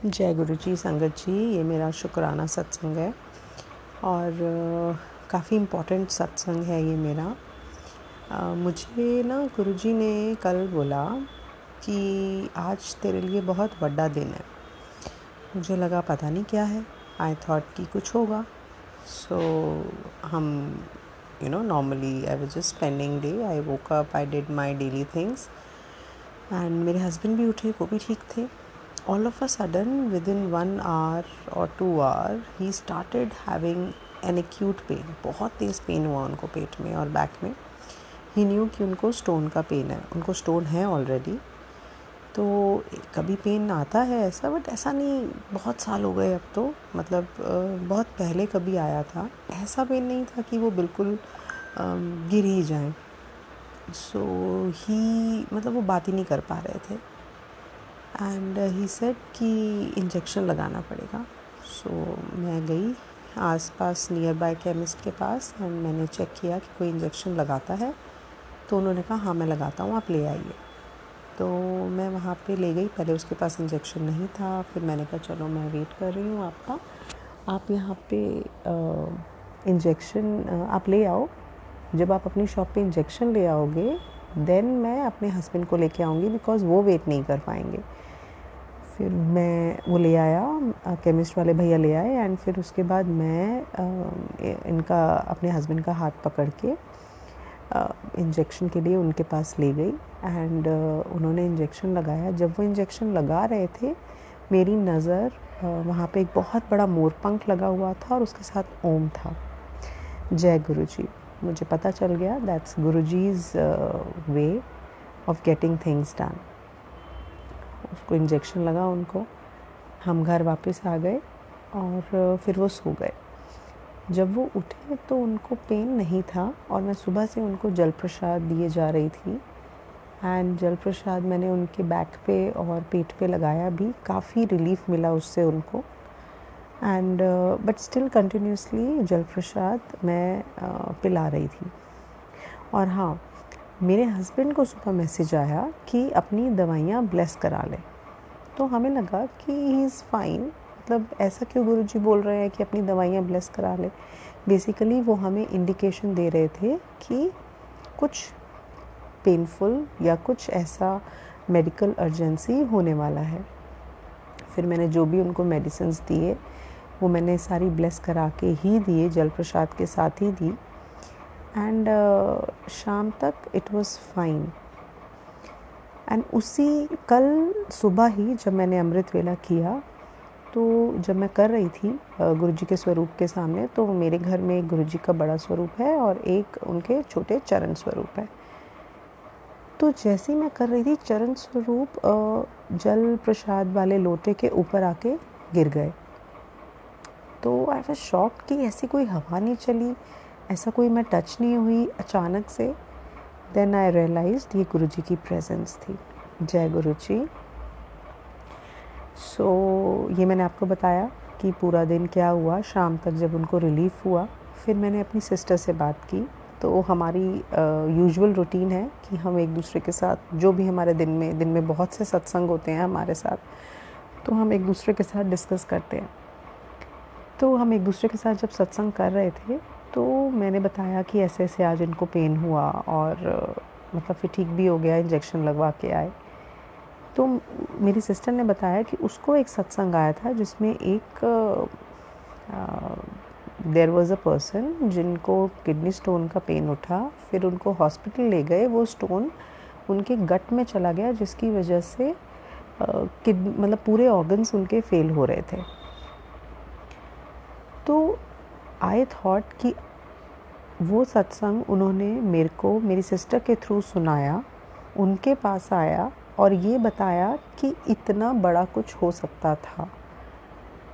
जय गुरु जी, संगत जी। ये मेरा शुक्राना सत्संग है और काफ़ी इम्पोर्टेंट सत्संग है ये मेरा। मुझे ना गुरु जी ने कल बोला कि आज तेरे लिए बहुत बड़ा दिन है। मुझे लगा पता नहीं क्या है। आई थॉट कि कुछ होगा। सो हम normally I was just spending day. I woke up, I did my daily things and मेरे हस्बैंड भी उठे, वो भी ठीक थे। All of a sudden, within 1 hour or 2 hour, he started having an acute pain. बहुत तेज़ पेन हुआ उनको पेट में और बैक में। He knew कि उनको स्टोन का पेन है, उनको स्टोन है ऑलरेडी। तो कभी पेन आता है ऐसा, बट ऐसा नहीं, बहुत साल हो गए अब तो, मतलब बहुत पहले कभी आया था। ऐसा पेन नहीं था कि वो बिल्कुल गिर ही जाएं। सो ही मतलब वो बात ही नहीं कर पा रहे थे एंड ही सेड कि इंजेक्शन लगाना पड़ेगा। सो मैं गई आसपास नियर बाय केमिस्ट के पास एंड मैंने चेक किया कि कोई इंजेक्शन लगाता है। तो उन्होंने कहा हाँ मैं लगाता हूँ, आप ले आइए। तो मैं वहाँ पे ले गई। पहले उसके पास इंजेक्शन नहीं था, फिर मैंने कहा चलो मैं वेट कर रही हूँ आपका, आप यहाँ पे इंजेक्शन आप ले आओ। जब आप अपनी शॉप पे इंजेक्शन ले आओगे देन मैं अपने हस्बैंड को लेके आऊँगी, बिकॉज़ वो वेट नहीं कर पाएंगे। फिर मैं वो ले आया, केमिस्ट वाले भैया ले आए एंड फिर उसके बाद मैं इनका अपने हस्बैंड का हाथ पकड़ के इंजेक्शन के लिए उनके पास ले गई एंड उन्होंने इंजेक्शन लगाया। जब वो इंजेक्शन लगा रहे थे मेरी नज़र वहाँ पे एक बहुत बड़ा मोरपंख लगा हुआ था और उसके साथ ओम था। जय गुरु जी। मुझे पता चल गया that's Guru ji's way of getting things done. उसको इंजेक्शन लगा उनको, हम घर वापस आ गए और फिर वो सो गए। जब वो उठे तो उनको पेन नहीं था और मैं सुबह से उनको जल प्रसाद दिए जा रही थी एंड जल प्रसाद मैंने उनके बैक पे और पेट पे लगाया भी, काफ़ी रिलीफ मिला उससे उनको एंड बट स्टिल कंटिन्यूसली जल प्रसाद मैं पिला रही थी। और हाँ, मेरे हस्बैंड को सुबह मैसेज आया कि अपनी दवाइयाँ ब्लेस करा लें। तो हमें लगा कि ही इज़ फाइन, मतलब ऐसा क्यों गुरुजी बोल रहे हैं कि अपनी दवाइयाँ ब्लेस करा ले। बेसिकली वो हमें इंडिकेशन दे रहे थे कि कुछ पेनफुल या कुछ ऐसा मेडिकल अर्जेंसी होने वाला है। फिर मैंने जो भी उनको मेडिसिन्स दिए वो मैंने सारी ब्लेस करा के ही दिए, जल प्रसाद के साथ ही दी एंड शाम तक इट वाज फाइन। एंड उसी कल सुबह ही जब मैंने अमृत वेला किया, तो जब मैं कर रही थी गुरुजी के स्वरूप के सामने, तो मेरे घर में एक गुरुजी का बड़ा स्वरूप है और एक उनके छोटे चरण स्वरूप है। तो जैसे ही मैं कर रही थी, चरण स्वरूप जल प्रसाद वाले लोटे के ऊपर आके गिर गए। तो आई वाज शॉक्ड कि ऐसी कोई हवा नहीं चली, ऐसा कोई मैं टच नहीं हुई अचानक से। देन आई रियलाइज्ड ये गुरुजी की प्रेजेंस थी। जय गुरुजी। ये मैंने आपको बताया कि पूरा दिन क्या हुआ। शाम तक जब उनको रिलीफ़ हुआ, फिर मैंने अपनी सिस्टर से बात की। तो हमारी यूजुअल रूटीन है कि हम एक दूसरे के साथ जो भी हमारे दिन में बहुत से सत्संग होते हैं हमारे साथ, तो हम एक दूसरे के साथ डिस्कस करते हैं। तो हम एक दूसरे के साथ जब सत्संग कर रहे थे तो मैंने बताया कि ऐसे ऐसे आज इनको पेन हुआ और मतलब फिर ठीक भी हो गया, इंजेक्शन लगवा के आए। तो मेरी सिस्टर ने बताया कि उसको एक सत्संग आया था जिसमें एक देयर वाज अ पर्सन जिनको किडनी स्टोन का पेन उठा, फिर उनको हॉस्पिटल ले गए। वो स्टोन उनके गट में चला गया जिसकी वजह से मतलब पूरे ऑर्गन्स उनके फेल हो रहे थे। तो आई थॉट कि वो सत्संग उन्होंने मेरे को मेरी सिस्टर के थ्रू सुनाया, उनके पास आया और ये बताया कि इतना बड़ा कुछ हो सकता था,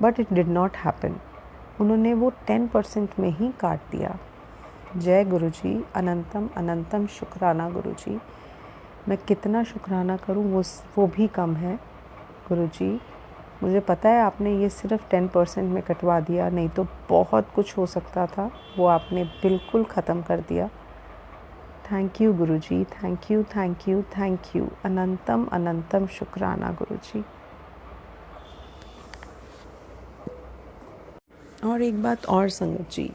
but it did not happen. उन्होंने वो 10% में ही काट दिया। जय गुरुजी, अनंतम अनंतम शुक्राना गुरुजी। मैं कितना शुक्राना करूं वो भी कम है गुरुजी। मुझे पता है आपने ये सिर्फ 10% में कटवा दिया, नहीं तो बहुत कुछ हो सकता था, वो आपने बिल्कुल ख़त्म कर दिया। Thank you Guruji, thank you thank you thank you. अनंतम अनंतम शुक्राना गुरुजी। और एक बात और संगत जी,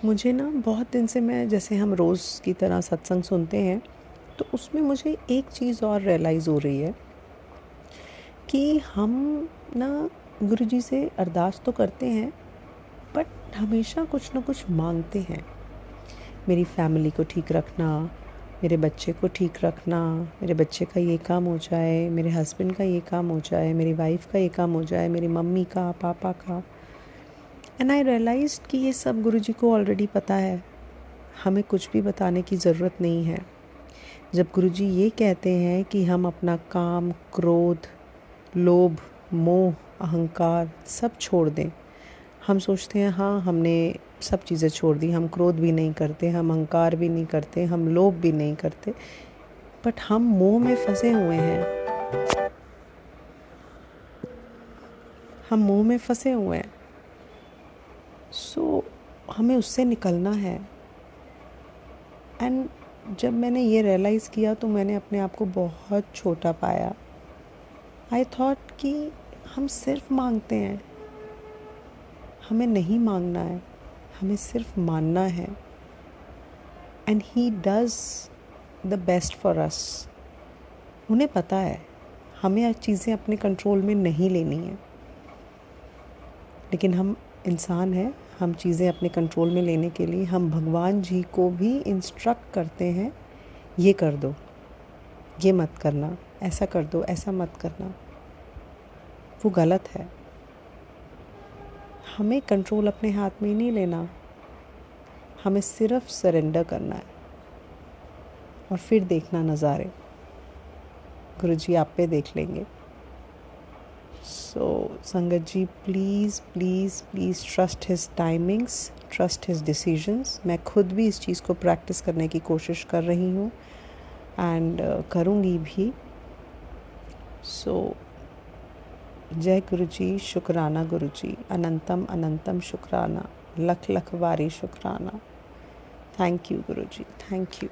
मुझे ना बहुत दिन से, मैं जैसे हम रोज़ की तरह सत्संग सुनते हैं, तो उसमें मुझे एक चीज़ और रियलाइज़ हो रही है कि हम ना गुरुजी से अरदास तो करते हैं, बट हमेशा कुछ ना कुछ मांगते हैं। मेरी फैमिली को ठीक रखना, मेरे बच्चे को ठीक रखना, मेरे बच्चे का ये काम हो जाए, मेरे हस्बैंड का ये काम हो जाए, मेरी वाइफ का ये काम हो जाए, मेरी मम्मी का, पापा का। एंड आई रियलाइज्ड कि ये सब गुरुजी को ऑलरेडी पता है, हमें कुछ भी बताने की ज़रूरत नहीं है। जब गुरुजी ये कहते हैं कि हम अपना काम, क्रोध, लोभ, मोह, अहंकार सब छोड़ दें, हम सोचते हैं हाँ हमने सब चीज़ें छोड़ दी, हम क्रोध भी नहीं करते, हम अहंकार भी नहीं करते, हम लोभ भी नहीं करते, बट हम मोह में फंसे हुए हैं। हम मोह में फंसे हुए हैं। सो हमें उससे निकलना है। एंड जब मैंने ये रियलाइज़ किया तो मैंने अपने आप को बहुत छोटा पाया। आई थॉट कि हम सिर्फ मांगते हैं, हमें नहीं मांगना है, हमें सिर्फ मानना है। And he does the best for us. उन्हें पता है हमें चीज़ें अपने कंट्रोल में नहीं लेनी है, लेकिन हम इंसान हैं, हम चीज़ें अपने कंट्रोल में लेने के लिए हम भगवान जी को भी इंस्ट्रक्ट करते हैं, ये कर दो, ये मत करना, ऐसा कर दो, ऐसा मत करना। वो गलत है। हमें कंट्रोल अपने हाथ में ही नहीं लेना, हमें सिर्फ सरेंडर करना है और फिर देखना नज़ारे। गुरुजी आप पे देख लेंगे। सो संगत जी, please please please trust his timings, trust his decisions. मैं खुद भी इस चीज़ को प्रैक्टिस करने की कोशिश कर रही हूँ एंड करूँगी भी। सो जय गुरुजी, शुक्राना गुरुजी, अनंतम अनंतम शुक्राना, लख लख वारी शुक्राना। Thank you Guruji, thank you.